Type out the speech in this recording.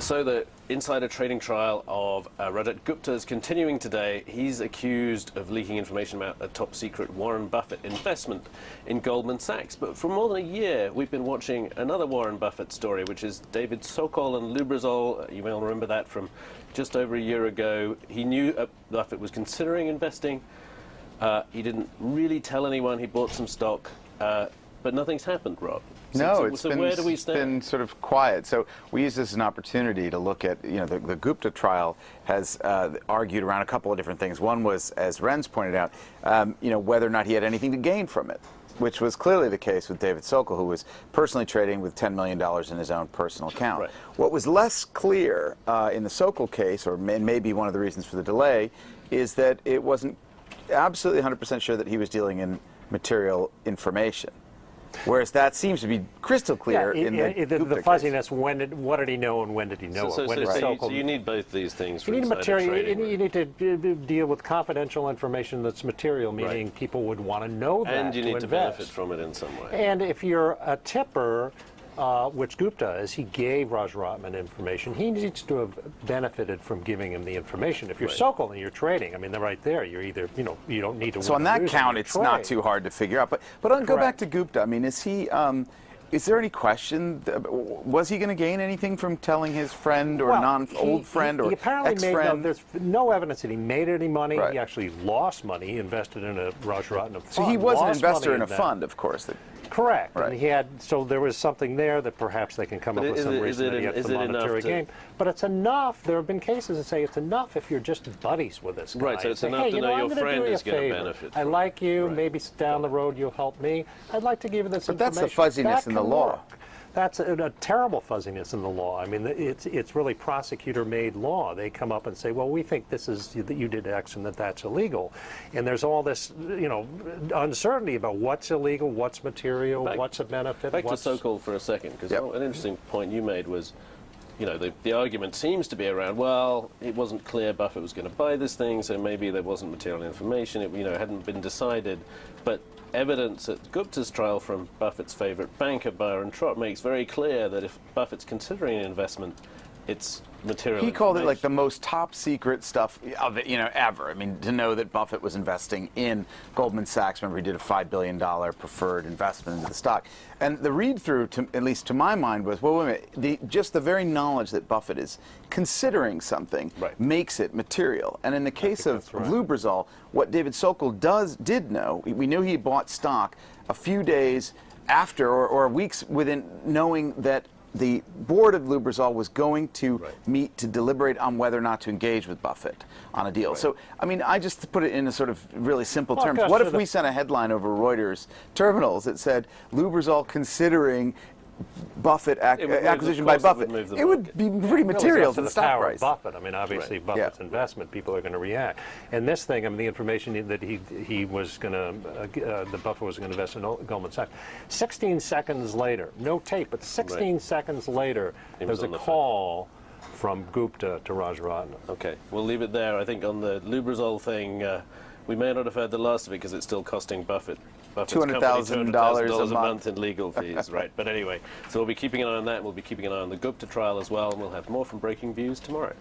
So the insider trading trial of Rajat Gupta is continuing today. He's accused of leaking information about a top-secret Warren Buffett investment in Goldman Sachs. But for more than a year, we've been watching another Warren Buffett story, which is David Sokol and Lubrizol. You may all remember that from just over a year ago. He knew Buffett was considering investing. He didn't really tell anyone he bought some stock, but nothing's happened, Rob. No, so where do we stand? It's been sort of quiet. So we use this as an opportunity to look at, the Gupta trial has argued around a couple of different things. One was, as Ren's pointed out, whether or not he had anything to gain from it, which was clearly the case with David Sokol, who was personally trading with $10 million in his own personal account. Right. What was less clear in the Sokol case, or maybe one of the reasons for the delay, is that it wasn't absolutely 100% sure that he was dealing in material information. Whereas that seems to be crystal clear in the fuzziness. What did he know and when did he know it? So you need both these things for you need material. trading, you need to deal with confidential information that's material, meaning people would want to know that. And you need to benefit from it in some way. And if you're a tipper, which Gupta is, he gave Rajaratnam information. He needs to have benefited from giving him the information. If you're Sokol and you're trading, I mean, they're right there. You're either, you don't need to. So on that count, it's not too hard to figure out. But go back to Gupta. I mean, is he? Is there any question? Was he going to gain anything from telling his friend or old friend or ex-friend? There's no evidence that he made any money. Right. He actually lost money. He invested in a Rajaratnam fund. So he was an investor in a fund, of course. Correct. Right. And he had, so there was something there that perhaps they can come up with some reason that he had some monetary gain. But it's enough. There have been cases that say it's enough if you're just buddies with this guy. Right, so it's enough to know your friend is going to benefit. I like you. Maybe down the road you'll help me. I'd like to give you this information. But that's the fuzziness in the law. That's a terrible fuzziness in the law. I mean, it's really prosecutor-made law. They come up and say, well, we think this is that you did X and that's illegal, and there's all this, uncertainty about what's illegal, what's material, what's a benefit. Back to Sokol for a second, because an interesting point you made was, the argument seems to be around, well, it wasn't clear Buffett was going to buy this thing, so maybe there wasn't material information. It, hadn't been decided, but evidence at Gupta's trial from Buffett's favorite banker, Byron Trott, makes very clear that if Buffett's considering an investment, it's material He called it like the most top secret stuff of it, ever. I mean, to know that Buffett was investing in Goldman Sachs. Remember, he did a $5 billion preferred investment into the stock. And the read-through, at least to my mind, was, well, wait a minute, just the very knowledge that Buffett is considering something makes it material. And in the case of Lubrizol, what David Sokol did know, we knew he bought stock a few days after or weeks within knowing that the board of Lubrizol was going to meet to deliberate on whether or not to engage with Buffett on a deal. So, I mean, I just put it in a sort of really simple terms. What if we sent a headline over Reuters terminals that said, Lubrizol considering Buffett acquisition by Buffett? It would be pretty material to the stock price. Buffett. I mean, obviously, Buffett's investment, people are going to react. And this thing, I mean, the information that he was going to, that Buffett was going to invest in Goldman Sachs. 16 seconds later, no tape, but 16 seconds later, there's a call from Gupta to Rajaratnam. Okay, we'll leave it there. I think on the Lubrizol thing, we may not have heard the last of it because it's still costing Buffett's $200,000 a month in legal fees, right? But anyway, so we'll be keeping an eye on that. We'll be keeping an eye on the Gupta trial as well, and we'll have more from Breaking Views tomorrow.